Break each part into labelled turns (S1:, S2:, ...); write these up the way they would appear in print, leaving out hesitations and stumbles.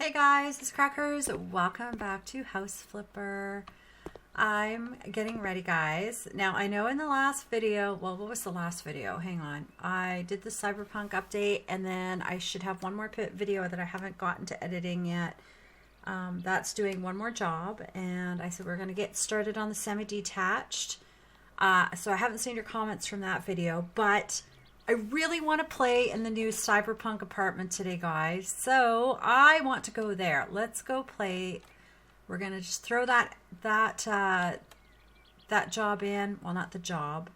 S1: Hey guys, it's Crackers. Welcome back to House Flipper. I'm getting ready, guys. Now, I know in the last video, well, what was the last video? Hang on. I did the Cyberpunk update, and then I should have one more video that I haven't gotten to editing yet. That's doing one more job, and I said we're going to get started on the semi-detached. So I haven't seen your comments from that video, but I really want to play in the new Cyberpunk Apartment today, guys. So I want to go there. Let's go play. We're gonna just throw that job in. Well, not the job,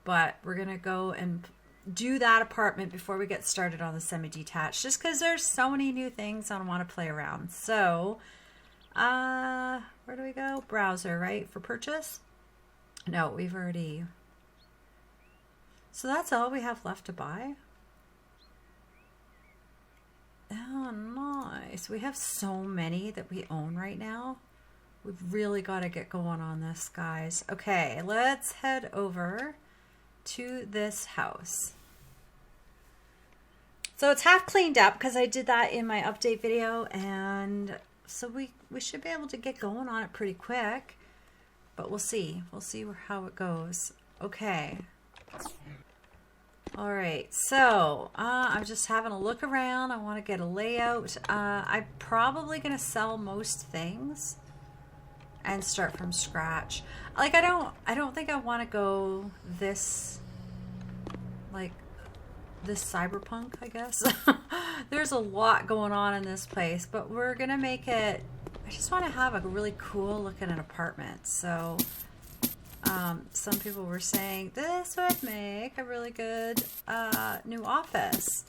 S1: but we're gonna go and do that apartment before we get started on the semi-detached. Just because there's so many new things I want to play around. So, where do we go? Browser, right? For purchase? No, we've already. So that's all we have left to buy. Oh, nice. We have so many that we own right now. We've really got to get going on this, guys. Okay, let's head over to this house. So it's half cleaned up because I did that in my update video. And so we should be able to get going on it pretty quick. But we'll see. We'll see how it goes. Okay. All right, so I'm just having a look around. I want to get a layout. I'm probably going to sell most things and start from scratch. Like I don't think I want to go this cyberpunk, I guess. There's a lot going on in this place, but we're going to make it. I just want to have a really cool looking apartment. So some people were saying this would make a really good new office,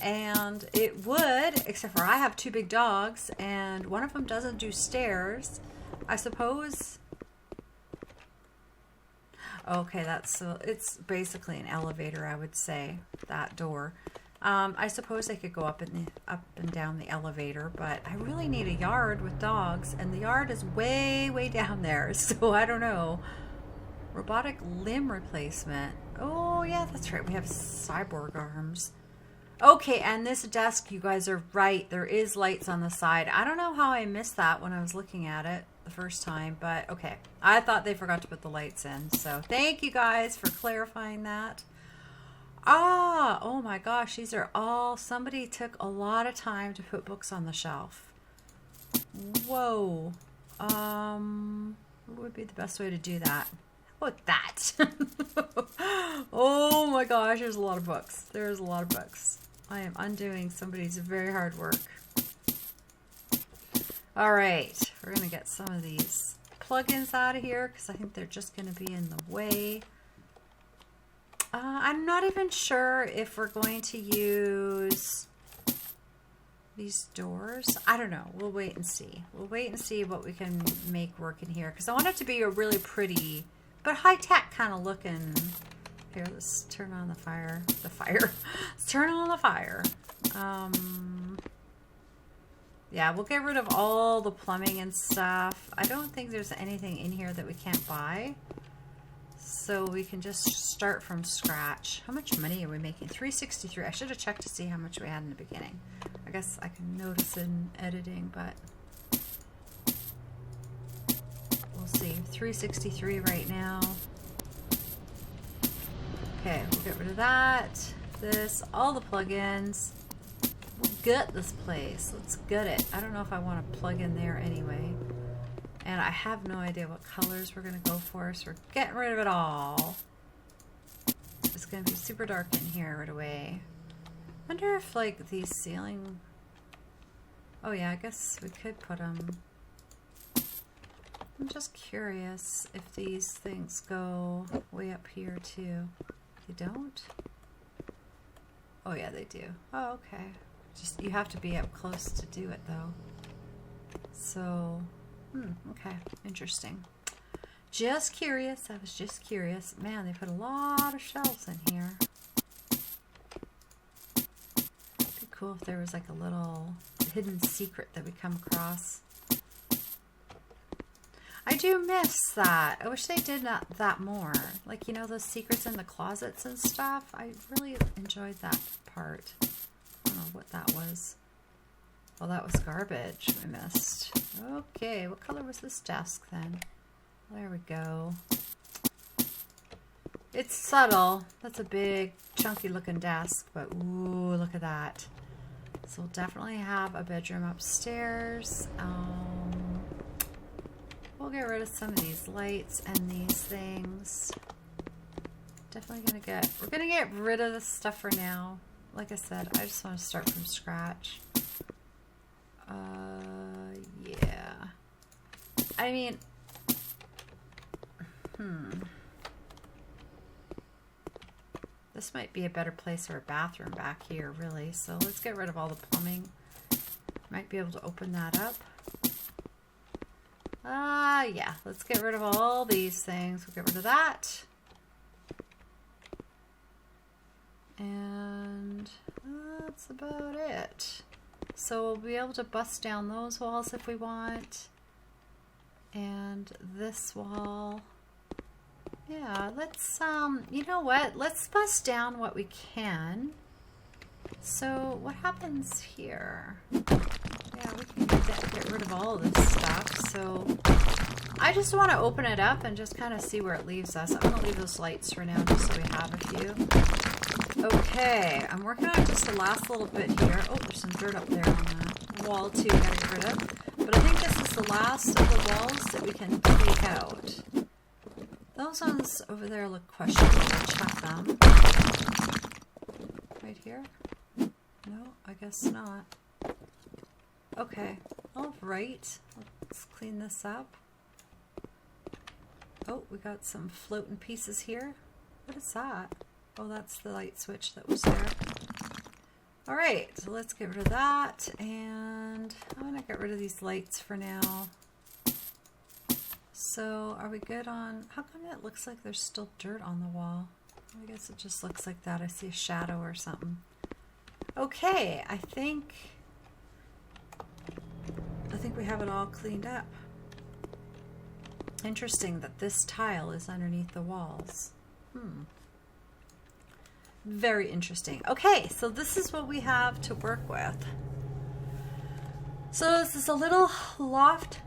S1: and it would, except for I have two big dogs and one of them doesn't do stairs. I suppose. Okay, it's basically an elevator, I would say, that door. I suppose I could go up and down the elevator, but I really need a yard with dogs, and the yard is way down there, so I don't know. Robotic limb replacement. Oh, yeah, that's right. We have cyborg arms. Okay, and this desk, you guys are right. There is lights on the side. I don't know how I missed that when I was looking at it the first time, but okay. I thought they forgot to put the lights in. So thank you guys for clarifying that. Ah, oh my gosh. These are all, somebody took a lot of time to put books on the shelf. Whoa. What would be the best way to do that? What that? Oh my gosh, there's a lot of books. There's a lot of books. I am undoing somebody's very hard work. All right, we're going to get some of these plugins out of here because I think they're just going to be in the way. I'm not even sure if we're going to use these doors. I don't know. We'll wait and see. We'll wait and see what we can make work in here because I want it to be a really pretty but high-tech kind of looking. Here, let's turn on the fire. Let's turn on the fire. Yeah, we'll get rid of all the plumbing and stuff. I don't think there's anything in here that we can't buy. So we can just start from scratch. How much money are we making? $363. I should have checked to see how much we had in the beginning. I guess I can notice in editing, but we'll see. $363 right now. Okay, we'll get rid of that. This, all the plugins. We'll gut this place. Let's gut it. I don't know if I want to plug in there anyway. And I have no idea what colors we're going to go for, so we're getting rid of it all. It's going to be super dark in here right away. I wonder if, like, these ceiling... Oh, yeah, I guess we could put them... I'm just curious if these things go way up here, too. They don't? Oh, yeah, they do. Oh, okay. Just, you have to be up close to do it, though. So... okay, interesting. Just curious. I was just curious. Man, they put a lot of shelves in here. It'd be cool if there was like a little hidden secret that we come across. I do miss that. I wish they did that more. Like, you know, those secrets in the closets and stuff. I really enjoyed that part. I don't know what that was. Well, that was garbage we missed. Okay, what color was this desk then? There we go. It's subtle. That's a big, chunky looking desk, but ooh, look at that. So we'll definitely have a bedroom upstairs. We'll get rid of some of these lights and these things. Definitely we're gonna get rid of this stuff for now. Like I said, I just want to start from scratch. Yeah. I mean, this might be a better place for a bathroom back here, really. So let's get rid of all the plumbing. Might be able to open that up. Yeah, let's get rid of all these things. We'll get rid of that. And that's about it. So we'll be able to bust down those walls if we want. And this wall. Yeah, let's, you know what? Let's bust down what we can. So what happens here? Yeah, we can get rid of all of this stuff. So I just want to open it up and just kind of see where it leaves us. I'm going to leave those lights for now just so we have a few. Okay, I'm working on just the last little bit here. Oh, there's some dirt up there on the wall too we got to get rid of. But I think this is the last of the walls that we can take out. Those ones over there look questionable. I'll check them. Right here? No, I guess not. Okay, all right. Let's clean this up. Oh, we got some floating pieces here. What is that? Oh, that's the light switch that was there. All right, so let's get rid of that. And I'm gonna get rid of these lights for now. So are we good on, how come it looks like there's still dirt on the wall? I guess it just looks like that. I see a shadow or something. Okay, I think we have it all cleaned up. Interesting that this tile is underneath the walls. Very interesting. Okay, so this is what we have to work with. So this is a little loft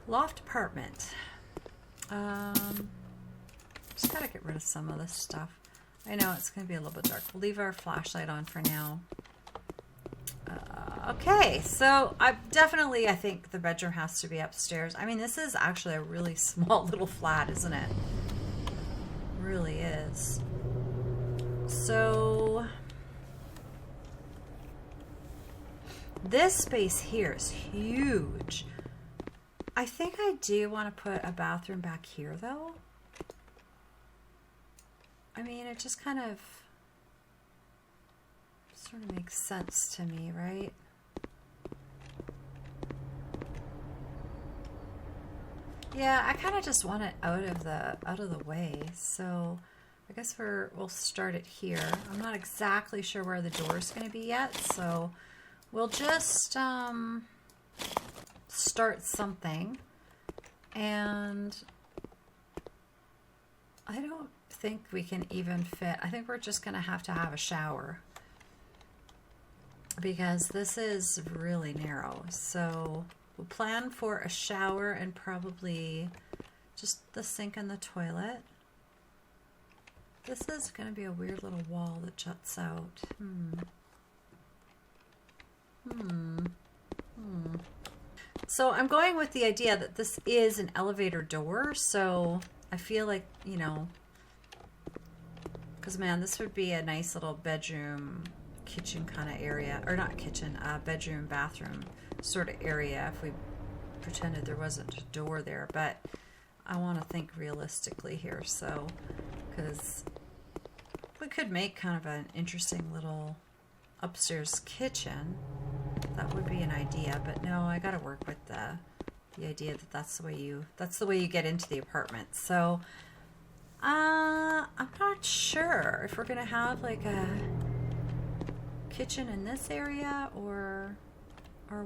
S1: apartment. Just gotta get rid of some of this stuff. I know it's gonna be a little bit dark. We'll leave our flashlight on for now. Okay, so I think the bedroom has to be upstairs. I mean, this is actually a really small little flat, isn't it? It really is. So this space here is huge. I think I do want to put a bathroom back here, though. I mean, it just kind of sort of makes sense to me, right? Yeah, I kind of just want it out of the way. So I guess we'll start it here. I'm not exactly sure where the door is going to be yet, so we'll just start something. And I don't think we can even fit. I think we're just going to have a shower because this is really narrow. So we'll plan for a shower and probably just the sink and the toilet. This is going to be a weird little wall that juts out. So I'm going with the idea that this is an elevator door. So I feel like, you know, because man, this would be a nice little bedroom, kitchen kind of area, or not kitchen, bedroom, bathroom sort of area if we pretended there wasn't a door there. But I want to think realistically here. So, because we could make kind of an interesting little upstairs kitchen. That would be an idea, but no, I got to work with the idea that that's the way you get into the apartment. So I'm not sure if we're gonna have like a kitchen in this area or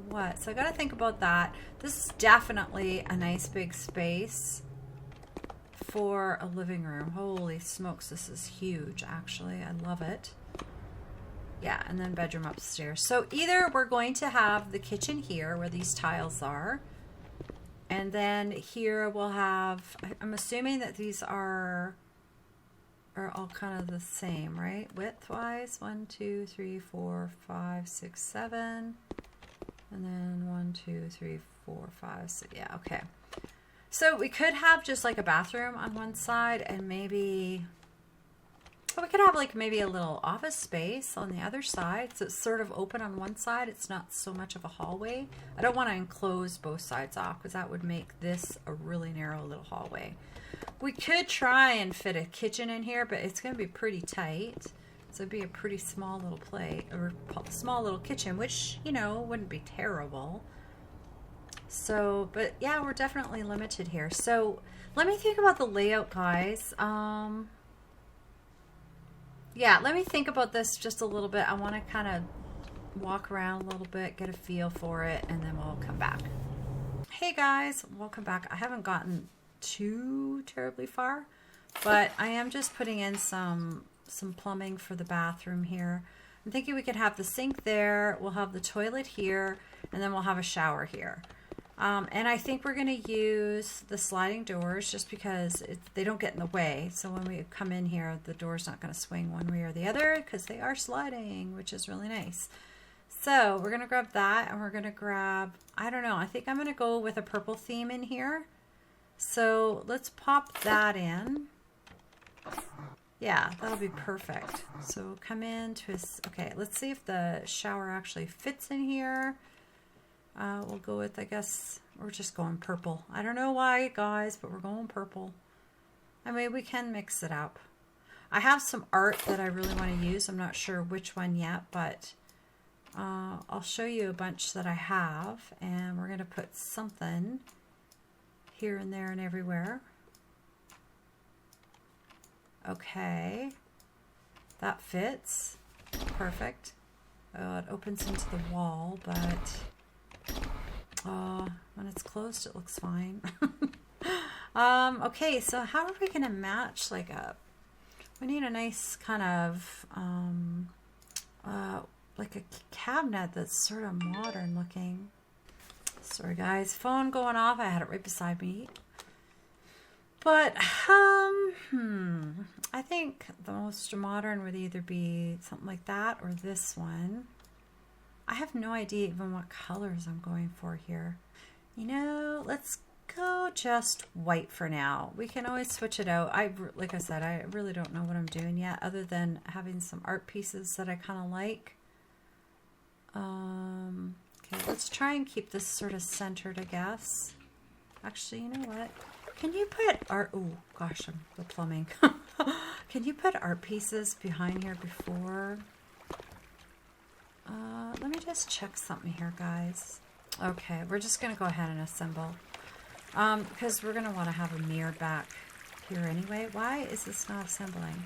S1: what. So I got to think about that. This is definitely a nice big space for a living room. Holy smokes, this is huge. Actually, I love it. Yeah, and then bedroom upstairs. So either we're going to have the kitchen here where these tiles are, and then here we'll have, I'm assuming that these are all kind of the same, right? Width-wise, 1, 2, 3, 4, 5, 6, 7, and then 1, 2, 3, 4, 5, 6, yeah, okay. So we could have just like a bathroom on one side and maybe, we could have like maybe a little office space on the other side. So it's sort of open on one side. It's not so much of a hallway. I don't want to enclose both sides off because that would make this a really narrow little hallway. We could try and fit a kitchen in here, but it's going to be pretty tight. So it'd be a pretty small little plate or small little kitchen, which, you know, wouldn't be terrible. So, but yeah, we're definitely limited here. So let me think about the layout, guys. Yeah, let me think about this just a little bit. I want to kind of walk around a little bit, get a feel for it, and then we'll come back. Hey guys, welcome back. I haven't gotten too terribly far, but I am just putting in some plumbing for the bathroom here. I'm thinking we could have the sink there, we'll have the toilet here, and then we'll have a shower here. And I think we're going to use the sliding doors just because they don't get in the way. So when we come in here, the door's not going to swing one way or the other because they are sliding, which is really nice. So we're going to grab that, and we're going to grab, I don't know, I think I'm going to go with a purple theme in here. So let's pop that in. Yeah, that'll be perfect. So come into okay, let's see if the shower actually fits in here. We'll go with, I guess, we're just going purple. I don't know why, guys, but we're going purple. I mean, we can mix it up. I have some art that I really want to use. I'm not sure which one yet, but I'll show you a bunch that I have, and we're going to put something here and there and everywhere. Okay, that fits. Perfect. Oh, it opens into the wall, but when it's closed, it looks fine. Okay, so how are we going to match like we need a nice kind of, like a cabinet that's sort of modern looking. Sorry guys, phone going off. I had it right beside me. But, I think the most modern would either be something like that or this one. I have no idea even what colors I'm going for here. You know, let's go just white for now. We can always switch it out. Like I said, I really don't know what I'm doing yet other than having some art pieces that I kind of like. Okay, let's try and keep this sort of centered, I guess. Actually, you know what? Can you put art... Oh, gosh, the plumbing. Can you put art pieces behind here before... let me just check something here, guys. Okay, we're just going to go ahead and assemble. Because we're going to want to have a mirror back here anyway. Why is this not assembling?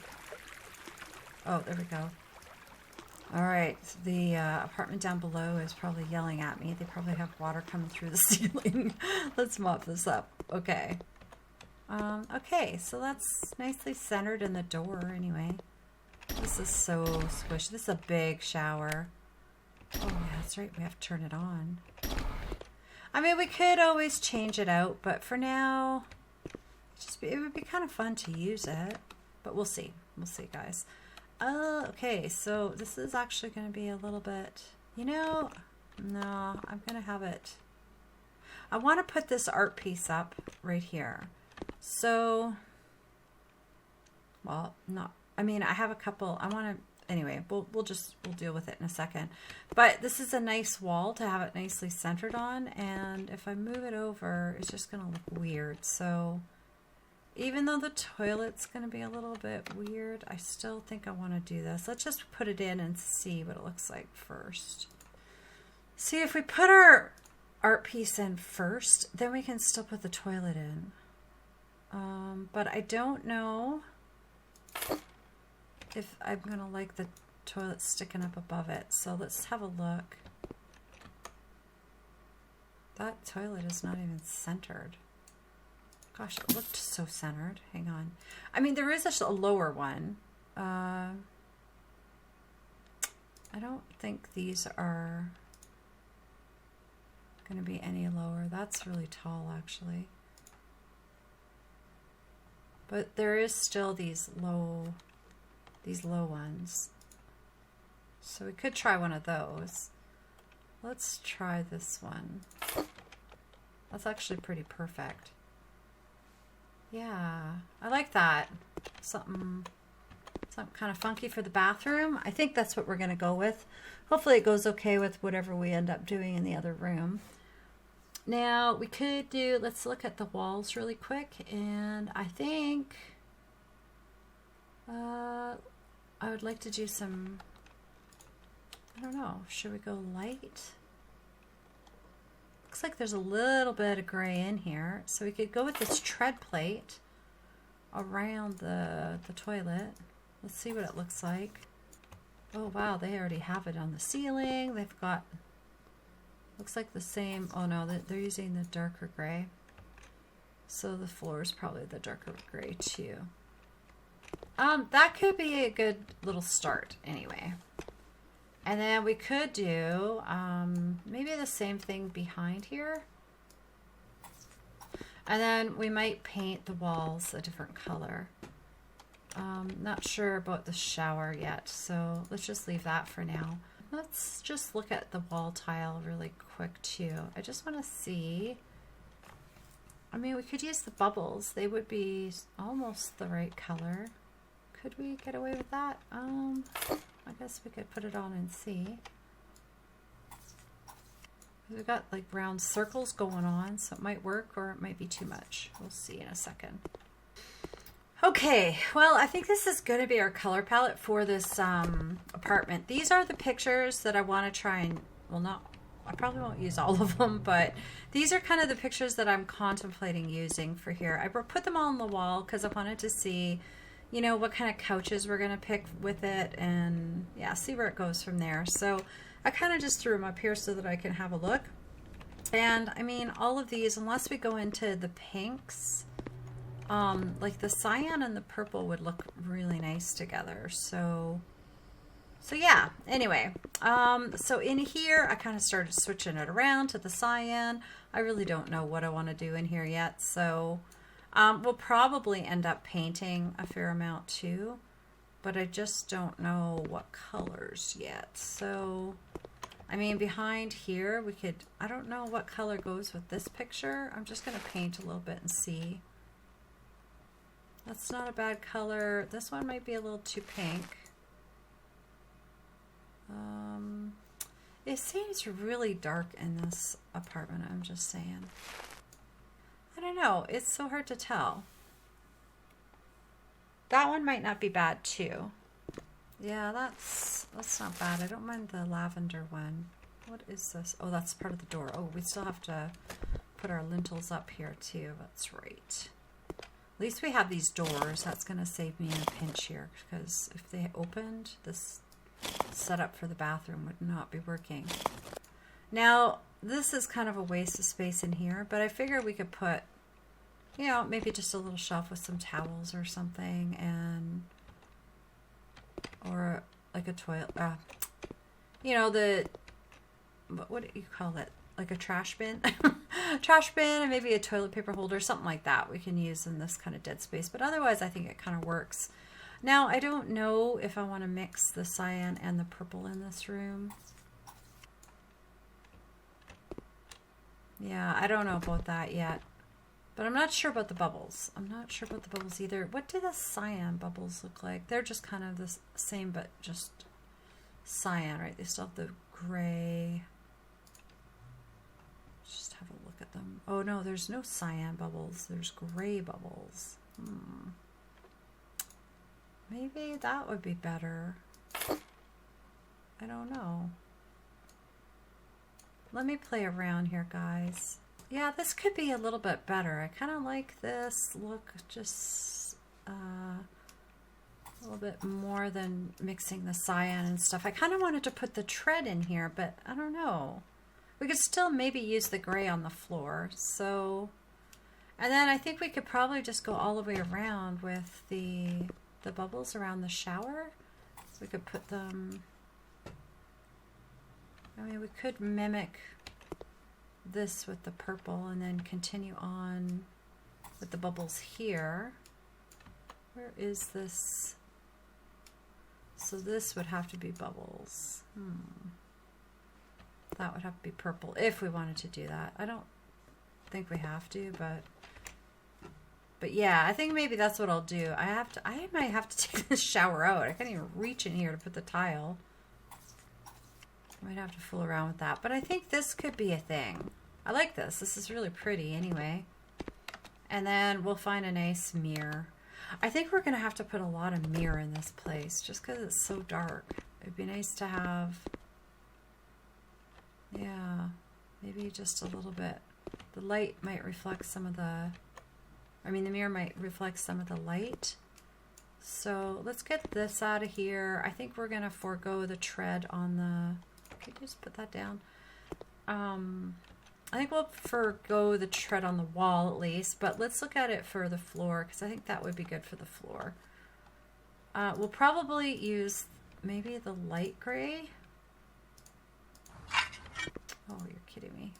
S1: Oh, there we go. Alright, the apartment down below is probably yelling at me. They probably have water coming through the ceiling. Let's mop this up. Okay. Okay, so that's nicely centered in the door anyway. This is so squishy. This is a big shower. Oh, yeah, that's right. We have to turn it on. I mean, we could always change it out, but for now, it would be kind of fun to use it. But we'll see. We'll see, guys. Okay, so this is actually going to be a little bit, you know, no, I'm going to have it. I want to put this art piece up right here. So, well, not, I mean, I have a couple, I want to, anyway, we'll deal with it in a second. But this is a nice wall to have it nicely centered on, and if I move it over, it's just going to look weird. So, even though the toilet's going to be a little bit weird, I still think I want to do this. Let's just put it in and see what it looks like first. See, if we put our art piece in first, then we can still put the toilet in. But I don't know if I'm going to like the toilet sticking up above it. So let's have a look. That toilet is not even centered. Gosh, it looked so centered. Hang on. I mean, there is a lower one. I don't think these are going to be any lower. That's really tall, actually. But there is still these low ones. So we could try one of those. Let's try this one. That's actually pretty perfect. Yeah, I like that. Something kind of funky for the bathroom. I think that's what we're going to go with. Hopefully it goes okay with whatever we end up doing in the other room. Now we could do, let's look at the walls really quick. And I think I would like to do some, I don't know, should we go light? Looks like there's a little bit of gray in here. So we could go with this tread plate around the toilet. Let's see what it looks like. Oh wow, they already have it on the ceiling. They've got, looks like the same, oh no, they're using the darker gray. So the floor is probably the darker gray too. That could be a good little start anyway. And then we could do maybe the same thing behind here. And then we might paint the walls a different color. Not sure about the shower yet, so let's just leave that for now. Let's just look at the wall tile really quick too. I just want to see. I mean, we could use the bubbles. They would be almost the right color. Could we get away with that? I guess we could put it on and see. We've got like round circles going on, so it might work or it might be too much. We'll see in a second. Okay, well, I think this is going to be our color palette for this apartment. These are the pictures that I want to try and, well, not, I probably won't use all of them, but these are kind of the pictures that I'm contemplating using for here. I put them all on the wall because I wanted to see, you know, what kind of couches we're going to pick with it and, yeah, see where it goes from there. So I kind of just threw them up here so that I can have a look. And, I mean, all of these, unless we go into the pinks, like the cyan and the purple would look really nice together. So yeah, anyway, so in here I kind of started switching it around to the cyan. I really don't know what I want to do in here yet, so we'll probably end up painting a fair amount too, but I just don't know what colors yet. So I mean, behind here we could, I don't know what color goes with this picture. I'm just going to paint a little bit and see. That's not a bad color. This one might be a little too pink. It seems really dark in this apartment, I'm just saying. I don't know. It's so hard to tell. That one might not be bad too. Yeah, that's not bad. I don't mind the lavender one. What is this? Oh, that's part of the door. Oh, we still have to put our lintels up here too. That's right. At least we have these doors. That's going to save me in a pinch here, because if they opened, this setup for the bathroom would not be working. Now, this is kind of a waste of space in here, but I figure we could put, you know, maybe just a little shelf with some towels or something, and or like a toilet, you know, what do you call it? Like a trash bin, trash bin, and maybe a toilet paper holder, something like that we can use in this kind of dead space. But otherwise, I think it kind of works. Now, I don't know if I want to mix the cyan and the purple in this room. Yeah, I don't know about that yet. But I'm not sure about the bubbles. I'm not sure about the bubbles either. What do the cyan bubbles look like? They're just kind of the same, but just cyan, right? They still have the gray. Just have a look at them. Oh no, there's no cyan bubbles. There's gray bubbles. Maybe that would be better. I don't know. Let me play around here, guys. Yeah, this could be a little bit better. I kind of like this look just a little bit more than mixing the cyan and stuff. I kind of wanted to put the tread in here, but I don't know. We could still maybe use the gray on the floor. So, and then I think we could probably just go all the way around with the bubbles around the shower. So we could put them I mean, we could mimic this with the purple and then continue on with the bubbles here. Where is this? So this would have to be bubbles. That would have to be purple if we wanted to do that. I don't think we have to, but yeah, I think maybe that's what I'll do. I might have to take this shower out. I can't even reach in here to put the tile. I might have to fool around with that, but I think this could be a thing. I like this. This is really pretty anyway. And then we'll find a nice mirror. I think we're gonna have to put a lot of mirror in this place just because it's so dark. It'd be nice to have, yeah, maybe just a little bit. The light might reflect some of the, I mean, the mirror might reflect some of the light. So let's get this out of here. I think we're gonna forego the tread on the, can you just put that down? I think we'll forego the tread on the wall at least, but let's look at it for the floor because I think that would be good for the floor. We'll probably use maybe the light gray. Oh, you're kidding me.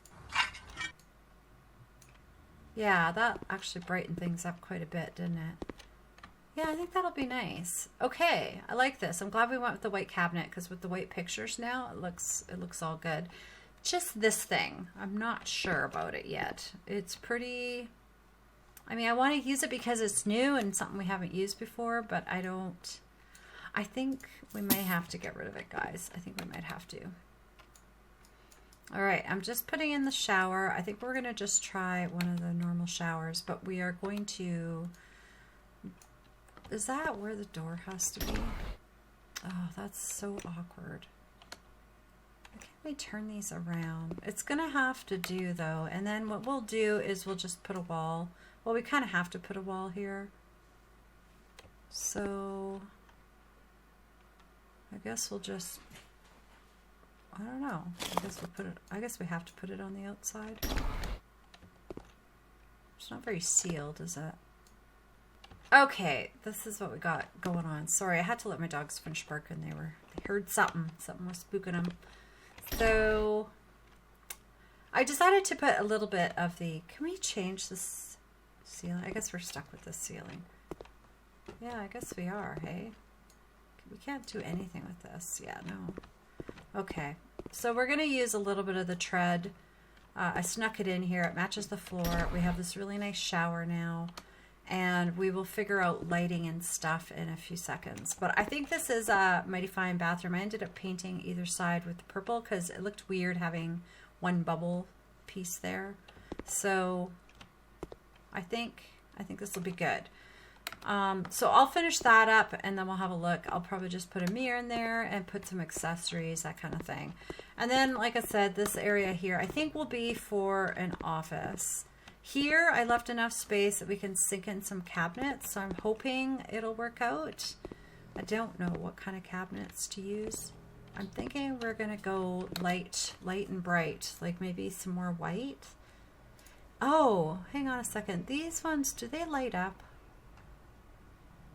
S1: Yeah, that actually brightened things up quite a bit, didn't it? Yeah, I think that'll be nice. Okay, I like this. I'm glad we went with the white cabinet because with the white pictures now, it looks all good. Just this thing, I'm not sure about it yet. It's pretty, I mean, I want to use it because it's new and something we haven't used before, but I think we may have to get rid of it, guys. I think we might have to. All right, I'm just putting in the shower. I think we're going to just try one of the normal showers, but we are going to, is that where the door has to be? Oh, that's so awkward. Can we turn these around? It's going to have to do though. And then what we'll do is we'll just put a wall. Well, we kind of have to put a wall here. So I guess we'll just, I don't know. I guess we have to put it on the outside. It's not very sealed, is it? Okay, this is what we got going on. Sorry, I had to let my dogs finish barking. They heard something. Something was spooking them. So I decided to put a little bit of the, can we change this ceiling? I guess we're stuck with this ceiling. Yeah, I guess we are, hey? We can't do anything with this. Yeah, no. Okay, so we're going to use a little bit of the tread. I snuck it in here. It matches the floor. We have this really nice shower now. And we will figure out lighting and stuff in a few seconds. But I think this is a mighty fine bathroom. I ended up painting either side with purple because it looked weird having one bubble piece there. So I think this will be good. So I'll finish that up and then we'll have a look. I'll probably just put a mirror in there and put some accessories, that kind of thing. And then, like I said, this area here I think will be for an office. Here, I left enough space that we can sink in some cabinets, so I'm hoping it'll work out. I don't know what kind of cabinets to use. I'm thinking we're gonna go light and bright, like maybe some more white. Oh, hang on a second. These ones, do they light up?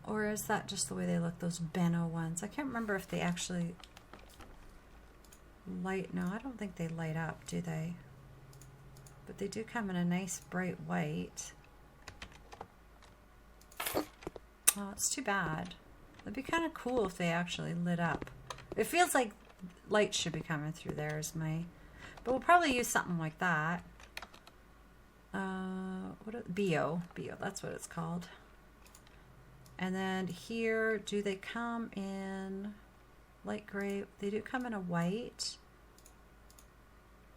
S1: Or is that just the way they look, those Benno ones? I can't remember if they actually light. No, I don't think they light up, do they? But they do come in a nice bright white. Oh, it's too bad. It'd be kind of cool if they actually lit up. It feels like light should be coming through there is my, but we'll probably use something like that. Bio, that's what it's called. And then here, do they come in light gray? They do come in a white.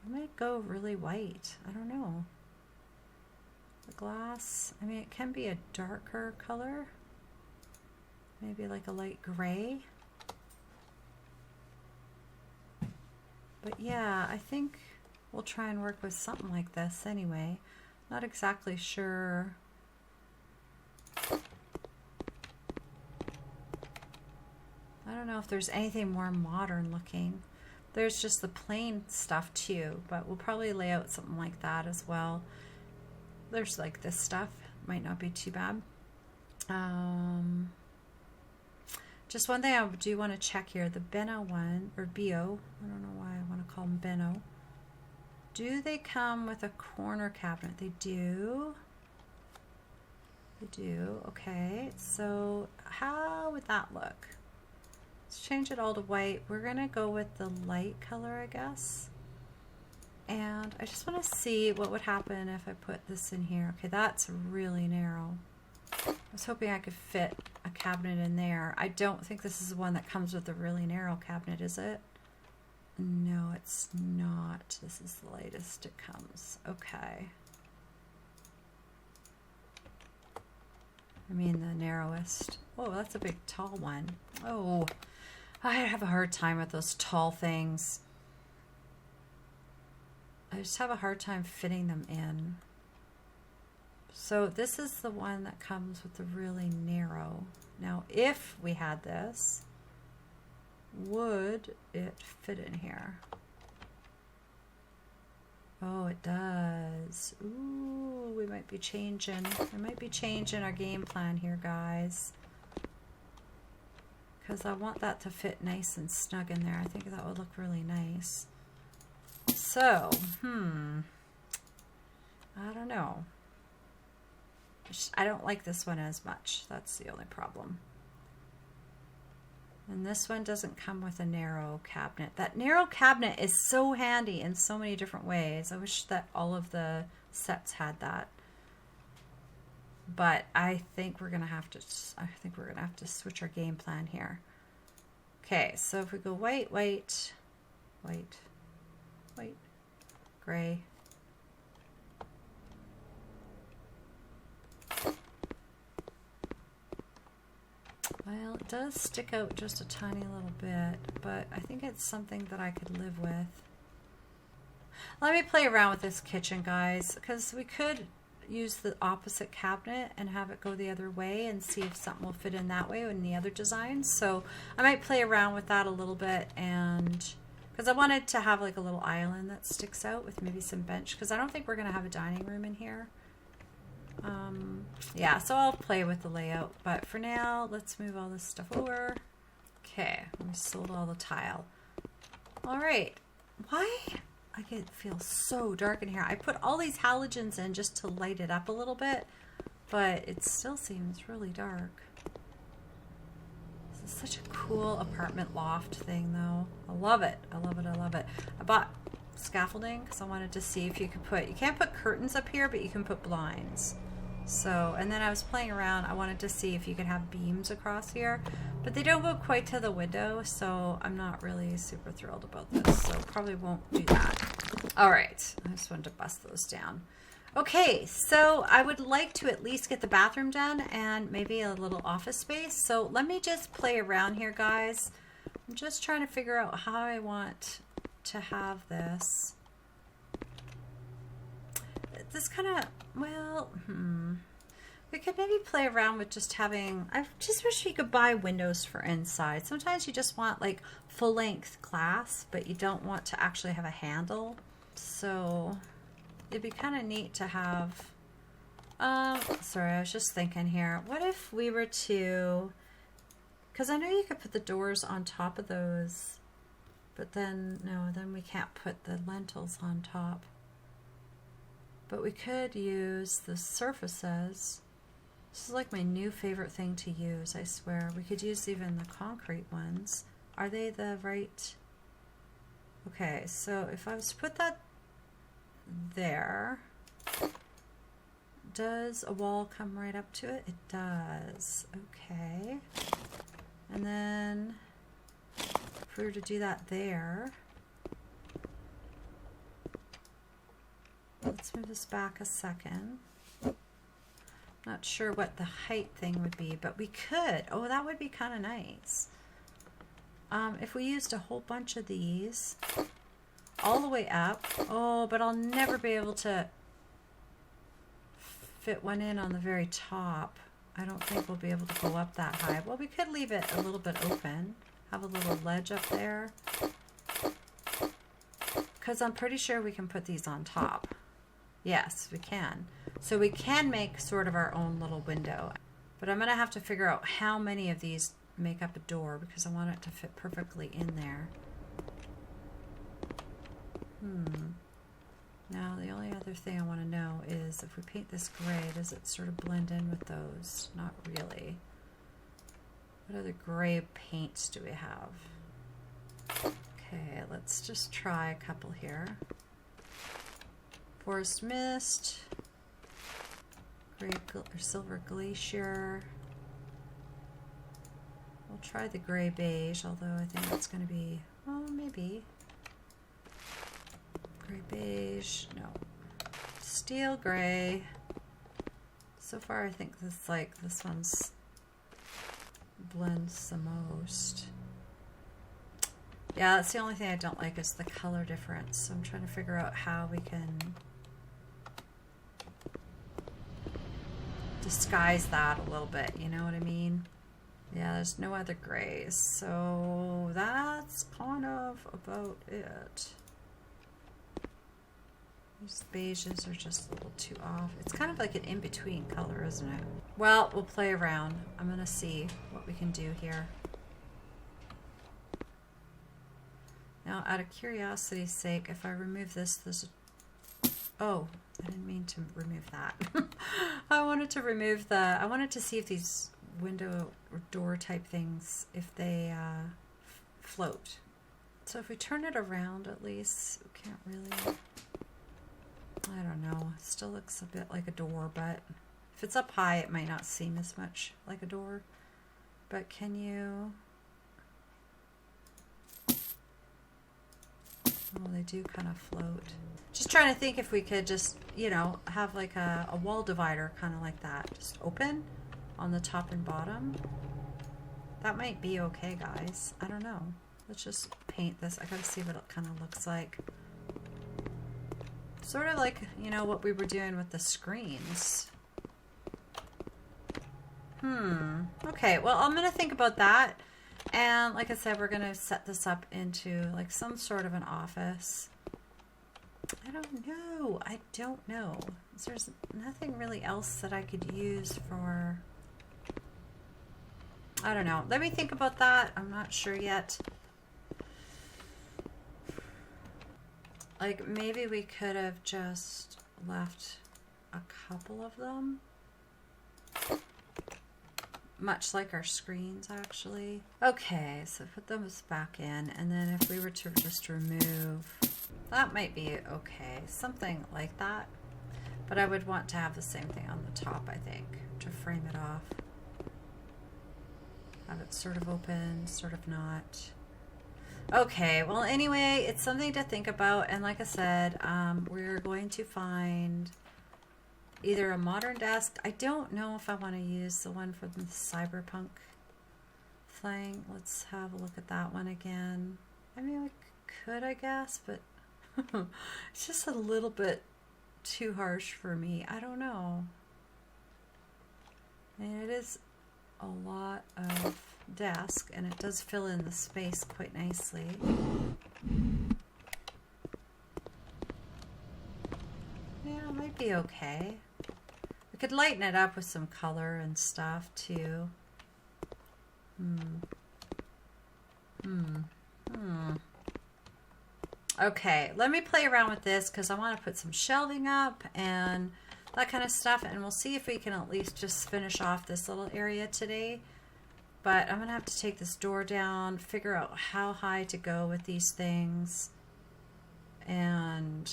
S1: I might go really white. I don't know. The glass, I mean, it can be a darker color. Maybe like a light gray. But yeah, I think we'll try and work with something like this anyway. Not exactly sure. I don't know if there's anything more modern looking. There's just the plain stuff too, but we'll probably lay out something like that as well. There's like this stuff, might not be too bad. Just one thing I do want to check here. The Beno one, or Bio, I don't know why I want to call them Beno. Do they come with a corner cabinet? They do. They do. Okay, so how would that look? Let's change it all to white. We're going to go with the light color, I guess. And I just want to see what would happen if I put this in here. Okay, that's really narrow. I was hoping I could fit a cabinet in there. I don't think this is the one that comes with a really narrow cabinet, is it? No, it's not. This is the latest it comes. Okay. I mean the narrowest. Oh, that's a big tall one. Oh, I have a hard time with those tall things. I just have a hard time fitting them in. So this is the one that comes with the really narrow. Now, if we had this, would it fit in here? Oh, it does. Ooh, we might be changing. We might be changing our game plan here, guys. Because I want that to fit nice and snug in there. I think that would look really nice. So, I don't know. I don't like this one as much. That's the only problem. And this one doesn't come with a narrow cabinet. That narrow cabinet is so handy in so many different ways. I wish that all of the sets had that. But I think we're gonna have to. I think we're gonna have to switch our game plan here. Okay, so if we go white, white, white, white, gray. Well, it does stick out just a tiny little bit, but I think it's something that I could live with. Let me play around with this kitchen, guys, because we could use the opposite cabinet and have it go the other way and see if something will fit in that way in the other designs. So I might play around with that a little bit, and because I wanted to have like a little island that sticks out with maybe some bench, because I don't think we're going to have a dining room in here. Yeah, so I'll play with the layout, but for now, let's move all this stuff over. Okay, we sold all the tile. All right, why? I can feel so dark in here. I put all these halogens in just to light it up a little bit, but it still seems really dark. This is such a cool apartment loft thing, though. I love it. I love it. I love it. I bought scaffolding because I wanted to see if you could put, you can't put curtains up here, but you can put blinds. So, and then I was playing around, I wanted to see if you could have beams across here, but they don't go quite to the window, so I'm not really super thrilled about this, so probably won't do that. All right, I just wanted to bust those down. Okay, so I would like to at least get the bathroom done and maybe a little office space. So let me just play around here, guys. I'm just trying to figure out how I want to have this. This kind of, well, we could maybe play around with just having, I just wish you could buy windows for inside. Sometimes you just want like full-length glass, but you don't want to actually have a handle. So it'd be kind of neat to have, sorry, I was just thinking here, what if we were to, because I know you could put the doors on top of those, but then, no, then we can't put the lentils on top. But we could use the surfaces. This is like my new favorite thing to use, I swear. We could use even the concrete ones. Are they the right? Okay, so if I was to put that there, does a wall come right up to it? It does. Okay. And then if we were to do that there, let's move this back a second. Not sure what the height thing would be, but we could. Oh, that would be kind of nice. If we used a whole bunch of these all the way up. Oh, but I'll never be able to fit one in on the very top. I don't think we'll be able to go up that high. Well, we could leave it a little bit open. Have a little ledge up there. Because I'm pretty sure we can put these on top. Yes, we can. So we can make sort of our own little window. But I'm going to have to figure out how many of these make up a door because I want it to fit perfectly in there. Now the only other thing I want to know is if we paint this gray, does it sort of blend in with those? Not really. What other gray paints do we have? Okay, let's just try a couple here. Forest Mist, gray or silver glacier. We'll try the gray beige, although I think it's going to be, well, maybe. Gray beige, no. Steel gray. So far I think this one's blends the most. Yeah, that's the only thing I don't like is the color difference. So I'm trying to figure out how we can disguise that a little bit, you know what I mean? Yeah, there's no other grays, so that's kind of about it. These beiges are just a little too off. It's kind of like an in-between color, isn't it? Well, we'll play around. I'm gonna see what we can do here. Now, out of curiosity's sake, if I remove this, oh, I didn't mean to remove that. I wanted to see if these window or door type things, if they float. So if we turn it around at least, we can't really, I don't know, it still looks a bit like a door, but if it's up high it might not seem as much like a door. But can you, oh, they do kind of float. Just trying to think if we could just, you know, have like a wall divider kind of like that, just open on the top and bottom. That might be okay, guys. I don't know. Let's just paint this. I gotta see what it kind of looks like. Sort of like, you know, what we were doing with the screens. Okay, well, I'm gonna think about that. And like I said, we're gonna set this up into like some sort of an office. I don't know. There's nothing really else that I could use for, I don't know. Let me think about that. I'm not sure yet. Like maybe we could have just left a couple of them. Much like our screens, actually. Okay, so put those back in, and then if we were to just remove, that might be okay. Something like that. But I would want to have the same thing on the top, I think, to frame it off. Have it sort of open, sort of not. Okay, well anyway, it's something to think about, and like I said, we're going to find either a modern desk. I don't know if I want to use the one from the Cyberpunk thing. Let's have a look at that one again. I mean, we could, I guess, but it's just a little bit too harsh for me. I don't know. And it is a lot of desk, and it does fill in the space quite nicely. Yeah, it might be okay. We could lighten it up with some color and stuff too. Okay, let me play around with this because I want to put some shelving up and that kind of stuff, and we'll see if we can at least just finish off this little area today. But I'm gonna have to take this door down, figure out how high to go with these things, and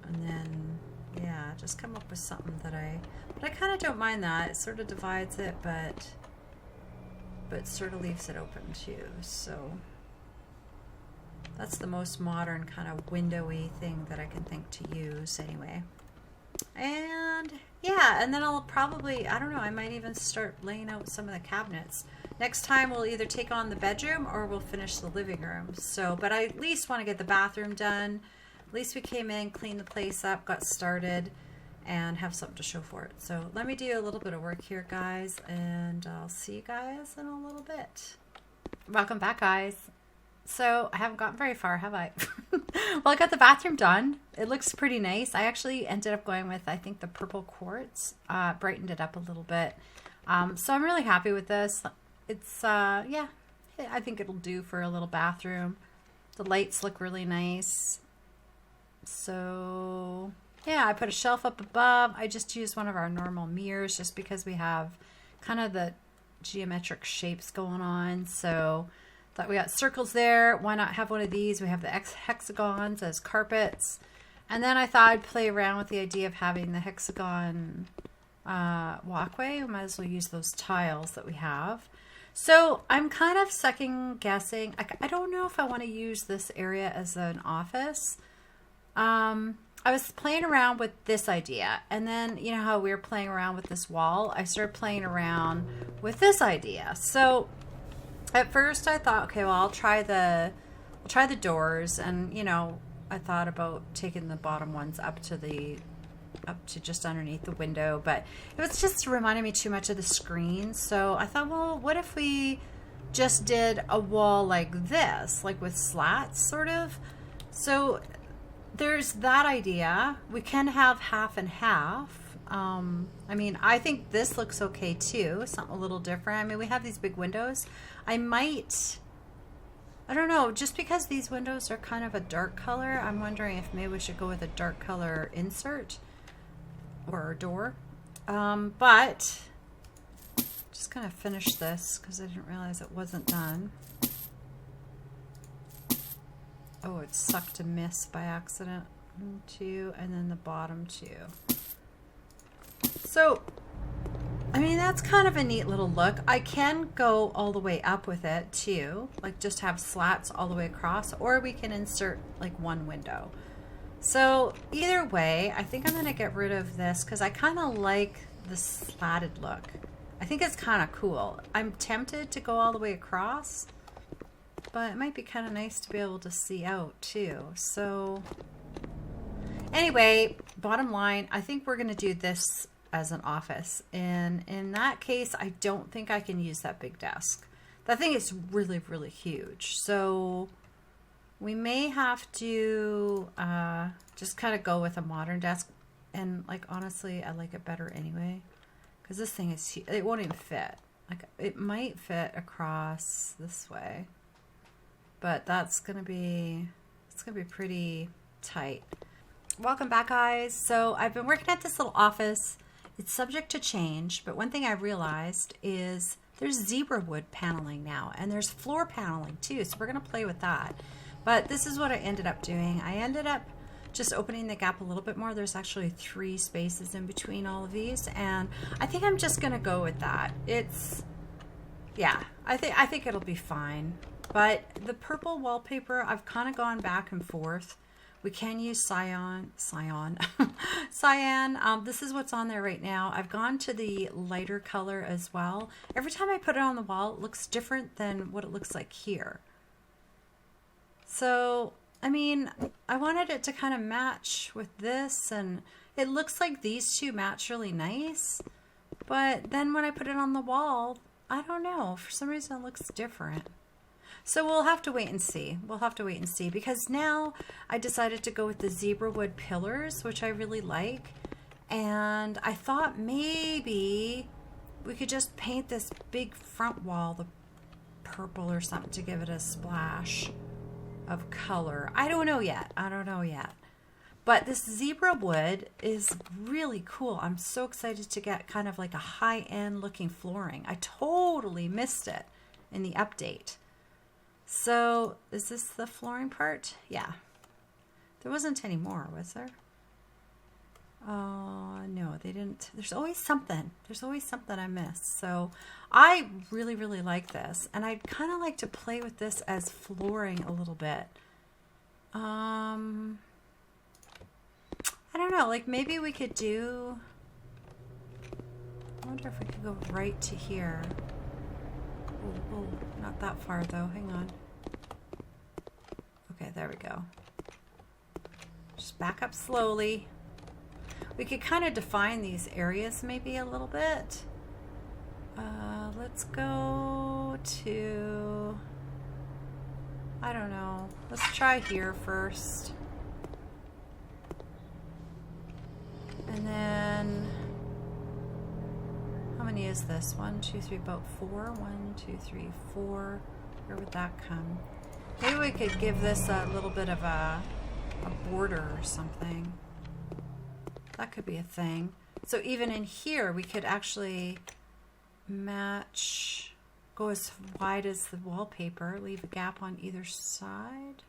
S1: then yeah, just come up with something that but I kind of don't mind that. It sort of divides it, but sort of leaves it open too. So that's the most modern kind of windowy thing that I can think to use anyway. And yeah, and then I'll probably, I don't know, I might even start laying out some of the cabinets. Next time we'll either take on the bedroom or we'll finish the living room. So, but I at least want to get the bathroom done. At least we came in, cleaned the place up, got started, and have something to show for it. So let me do a little bit of work here, guys, and I'll see you guys in a little bit. Welcome back, guys. So I haven't gotten very far, have I? Well, I got the bathroom done. It looks pretty nice. I actually ended up going with, I think, the purple quartz. Brightened it up a little bit. So I'm really happy with this. it's, yeah, I think it'll do for a little bathroom. The lights look really nice. So, yeah, I put a shelf up above. I just used one of our normal mirrors just because we have kind of the geometric shapes going on. So, thought we got circles there. Why not have one of these? We have the hexagons as carpets. And then I thought I'd play around with the idea of having the hexagon walkway. We might as well use those tiles that we have. So I'm kind of second guessing. I don't know if I want to use this area as an office. I was playing around with this idea, and then you know how we were playing around with this wall? I started playing around with this idea. So at first I thought, okay, well, I'll try the doors, and you know, I thought about taking the bottom ones up to just underneath the window, but it was just reminding me too much of the screen. So I thought, well, what if we just did a wall like this, like with slats sort of? So there's that idea. We can have half and half. I mean, I think this looks okay too. Something a little different. I mean, we have these big windows. I don't know, just because these windows are kind of a dark color, I'm wondering if maybe we should go with a dark color insert or door. But just gonna finish this because I didn't realize it wasn't done. Oh, it sucked a miss by accident. 2, and then the bottom 2. So, I mean, that's kind of a neat little look. I can go all the way up with it too, like just have slats all the way across, or we can insert like one window. So either way, I think I'm going to get rid of this because I kind of like the slatted look. I think it's kind of cool. I'm tempted to go all the way across, but it might be kind of nice to be able to see out too. So anyway, bottom line, I think we're going to do this as an office. And in that case, I don't think I can use that big desk. That thing is really, really huge. So we may have to just kind of go with a modern desk. And like, honestly, I like it better anyway. Because this thing is, it won't even fit. Like, it might fit across this way. But that's going to be, it's going to be pretty tight. Welcome back, guys. So I've been working at this little office. It's subject to change, but one thing I realized is there's zebra wood paneling now, and there's floor paneling too, so we're going to play with that. But this is what I ended up doing. I ended up just opening the gap a little bit more. There's actually 3 spaces in between all of these, and I think I'm just going to go with that. It's, yeah, I think it'll be fine. But the purple wallpaper, I've kind of gone back and forth. We can use cyan. This is what's on there right now. I've gone to the lighter color as well. Every time I put it on the wall, it looks different than what it looks like here. So, I mean, I wanted it to kind of match with this, and it looks like these two match really nice. But then when I put it on the wall, I don't know. For some reason, it looks different. So we'll have to wait and see. We'll have to wait and see, because now I decided to go with the zebra wood pillars, which I really like. And I thought maybe we could just paint this big front wall the purple or something to give it a splash of color. I don't know yet. I don't know yet. But this zebra wood is really cool. I'm so excited to get kind of like a high-end looking flooring. I totally missed it in the update. So, is this the flooring part? Yeah. There wasn't any more, was there? No, they didn't. There's always something. There's always something I missed. So, I really, really like this. And I'd kind of like to play with this as flooring a little bit. I don't know. Like, maybe we could do... I wonder if we could go right to here. Oh, not that far though. Hang on. Okay, there we go. Just back up slowly. We could kind of define these areas maybe a little bit. Let's go to... I don't know. Let's try here first. And then... How many is is this? 1, 2, 3, about 4. 1, 2, 3, 4. Where would that come? Maybe we could give this a little bit of a border or something. That could be a thing. So even in here, we could actually match, go as wide as the wallpaper, leave a gap on either side.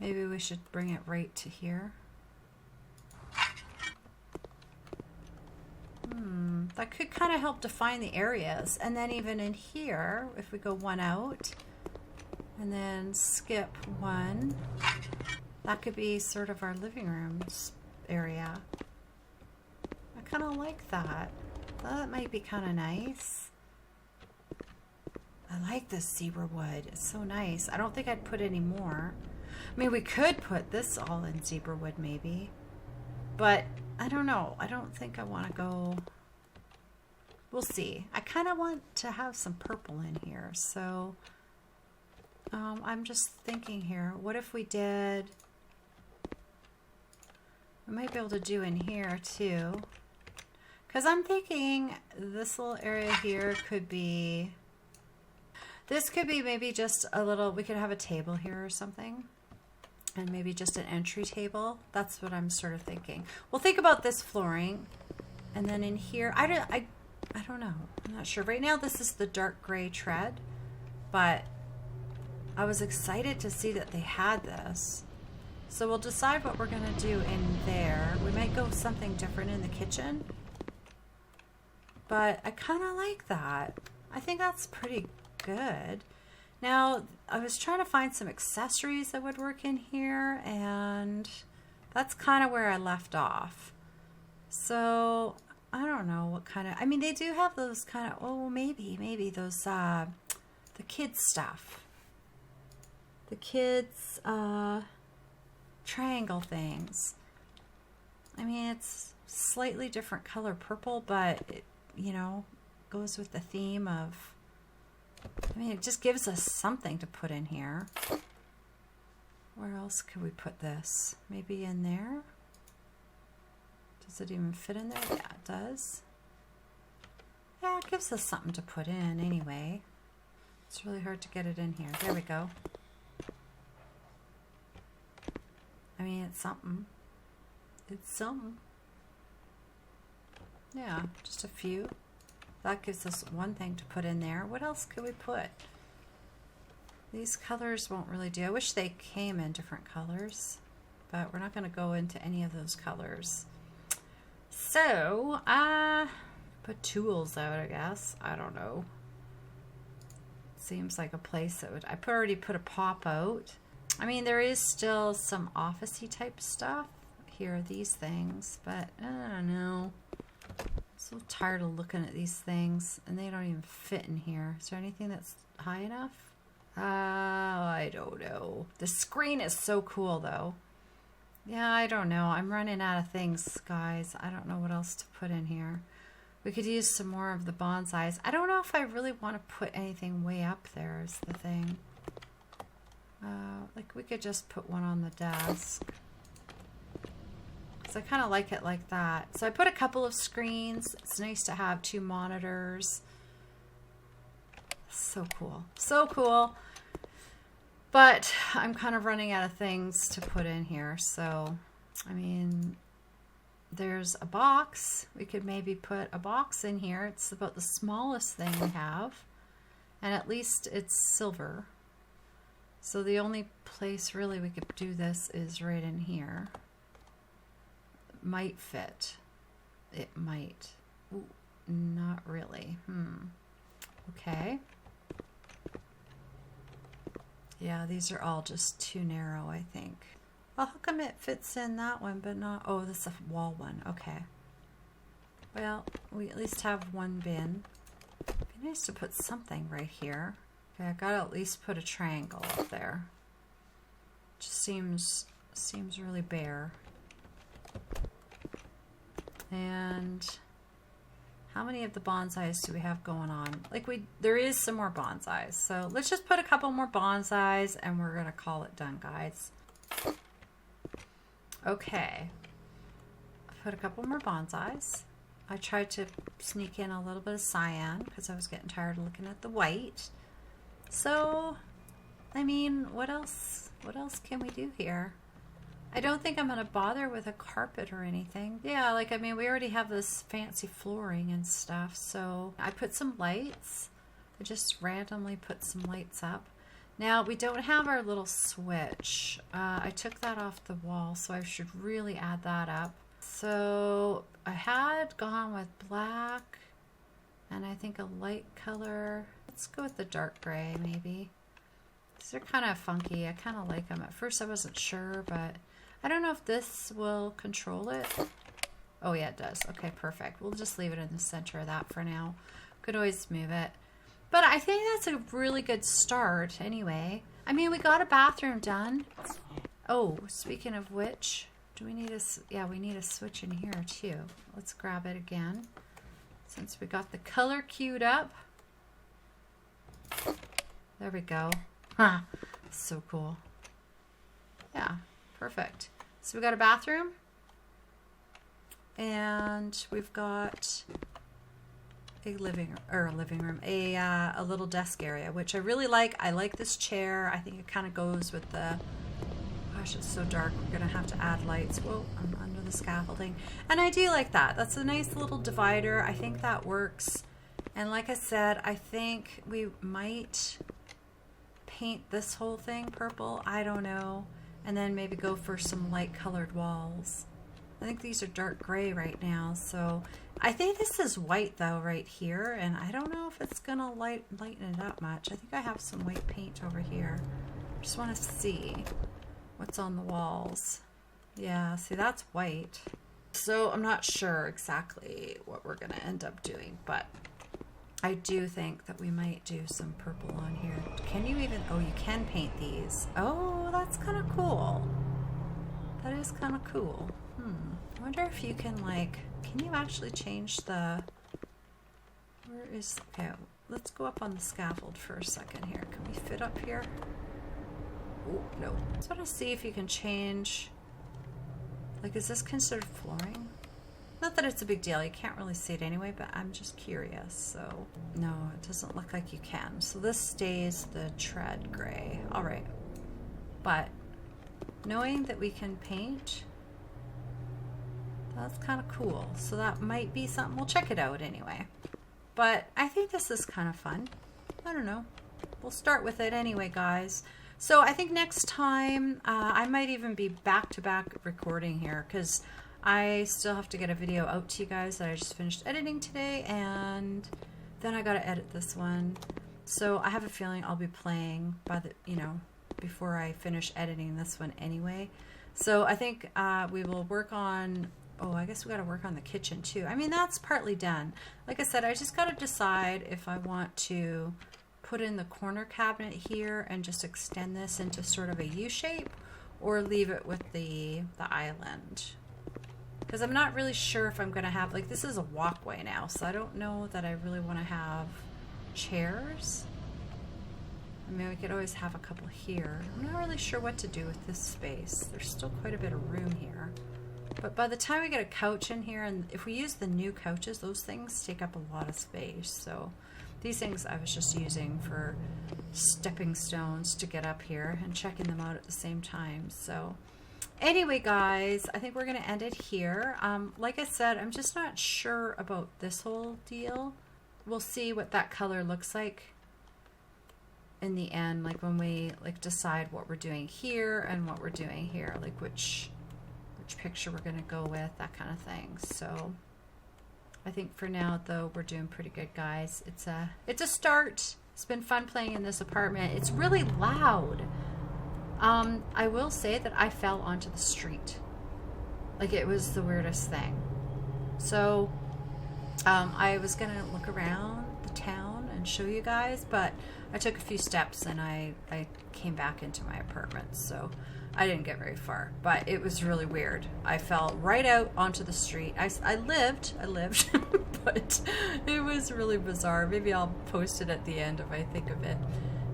S1: Maybe we should bring it right to here. That could kind of help define the areas. And then even in here, if we go one out and then skip one, that could be sort of our living room area. I kind of like that. That might be kind of nice. I like this zebra wood. It's so nice. I don't think I'd put any more. I mean, we could put this all in zebra wood maybe. But I don't know. I don't think I want to go... We'll see. I kind of want to have some purple in here. So I'm just thinking here. What if we did... We might be able to do in here too. Because I'm thinking this little area here could be... This could be maybe just a little... We could have a table here or something. And maybe just an entry table. That's what I'm sort of thinking. Well, think about this flooring. And then in here... I don't know. I'm not sure. Right now this is the dark gray tread. But I was excited to see that they had this. So we'll decide what we're going to do in there. We might go something different in the kitchen. But I kind of like that. I think that's pretty good. Now, I was trying to find some accessories that would work in here, and that's kind of where I left off. So, I don't know what kind of... I mean, they do have those kind of... Oh, maybe those, the kids stuff. The kids, triangle things. I mean, it's slightly different color purple, but it, you know, goes with the theme of... I mean, it just gives us something to put in here. Where else could we put this? Maybe in there? Does it even fit in there? Yeah, it does. Yeah, it gives us something to put in anyway. It's really hard to get it in here. There we go. I mean, it's something. It's something. Yeah, just a few. That gives us one thing to put in there. What else could we put? These colors won't really do. I wish they came in different colors, but we're not going to go into any of those colors. So, put tools out, I guess. I don't know. Seems like a place that would... I already put a pop out. I mean, there is still some office-y type stuff. Here are these things, but I don't know. I'm so tired of looking at these things, and they don't even fit in here. Is there anything that's high enough? I don't know. The screen is so cool, though. Yeah, I don't know. I'm running out of things, guys. I don't know what else to put in here. We could use some more of the bonsais. I don't know if I really want to put anything way up there is the thing. Like we could just put one on the desk. So I kind of like it like that. So I put a couple of screens. It's nice to have 2 monitors. So cool. So cool. But I'm kind of running out of things to put in here. So, I mean, there's a box. We could maybe put a box in here. It's about the smallest thing we have. And at least it's silver. So the only place really we could do this is right in here. Might fit. It might. Ooh, not really. Okay. Yeah, these are all just too narrow, I think. Well, how come it fits in that one, but not... Oh, this is a wall one. Okay. Well, we at least have one bin. It'd be nice to put something right here. Okay, I gotta at least put a triangle up there. Just seems really bare. And how many of the bonsais do we have going on? Like there is some more bonsais. So let's just put a couple more bonsais and we're gonna call it done, guys. Okay. put a couple more bonsais. I tried to sneak in a little bit of cyan because I was getting tired of looking at the white. So, I mean, what else can we do here? I don't think I'm going to bother with a carpet or anything. Yeah, like, I mean, we already have this fancy flooring and stuff. So I put some lights. I just randomly put some lights up. Now, we don't have our little switch. I took that off the wall, so I should really add that up. So I had gone with black and I think a light color. Let's go with the dark gray maybe. These are kind of funky. I kind of like them. At first I wasn't sure, but I don't know if this will control it. Oh yeah, it does. Okay, perfect. We'll just leave it in the center of that for now. Could always move it. But I think that's a really good start anyway. I mean, we got a bathroom done. Oh, speaking of which, do we need a, yeah, we need a switch in here too. Let's grab it again. Since we got the color queued up. There we go. Huh. So cool. Yeah, perfect. So we got a bathroom. And we've got a living room, a little desk area, which I really like. I like this chair. I think it kind of goes with the, gosh, it's so dark. We're gonna have to add lights. Whoa, I'm under the scaffolding. And I do like that. That's a nice little divider. I think that works. And like I said, I think we might paint this whole thing purple. I don't know. And then maybe go for some light colored walls. I think these are dark gray right now, so I think this is white though right here, and I don't know if it's gonna lighten it up much. I think I have some white paint over here. Just want to see what's on the walls. Yeah, see, that's white. So I'm not sure exactly what we're gonna end up doing, but I do think that we might do some purple on here. Can you even, oh, you can paint these. Oh, that's kind of cool. That is kind of cool. I wonder if you can, like, can you actually change the, where is, okay, let's go up on the scaffold for a second here. Can we fit up here? Oh, no. I just want to see if you can change, like, is this considered flooring? Not that it's a big deal. You can't really see it anyway, but I'm just curious. So, no, it doesn't look like you can. So this stays the tread gray. All right. But knowing that we can paint, that's kind of cool. So that might be something. We'll check it out anyway. But I think this is kind of fun. I don't know. We'll start with it anyway, guys. So I think next time I might even be back-to-back recording here because I still have to get a video out to you guys that I just finished editing today, and then I got to edit this one. So I have a feeling I'll be playing by the, you know, before I finish editing this one anyway. So I think we will work on, oh, I guess we got to work on the kitchen too. I mean, that's partly done. Like I said, I just got to decide if I want to put in the corner cabinet here and just extend this into sort of a U shape, or leave it with the island. Because I'm not really sure if I'm going to have, like, this is a walkway now, so I don't know that I really want to have chairs. I mean, we could always have a couple here. I'm not really sure what to do with this space. There's still quite a bit of room here. But by the time we get a couch in here, and if we use the new couches, those things take up a lot of space. So these things I was just using for stepping stones to get up here and checking them out at the same time. So anyway, guys, I think we're going to end it here. Like I said, I'm just not sure about this whole deal. We'll see what that color looks like in the end, like when we like decide what we're doing here and what we're doing here, like which picture we're going to go with, that kind of thing. So I think for now though, we're doing pretty good, guys. It's a start. It's been fun playing in this apartment. It's really loud. I will say that I fell onto the street. Like, it was the weirdest thing. So I was gonna look around the town and show you guys, but I took a few steps and I came back into my apartment, so I didn't get very far. But it was really weird. I fell right out onto the street. I lived, but it was really bizarre. Maybe I'll post it at the end if I think of it.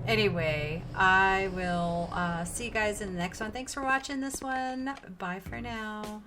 S1: Anyway, I will see you guys in the next one. Thanks for watching this one. Bye for now.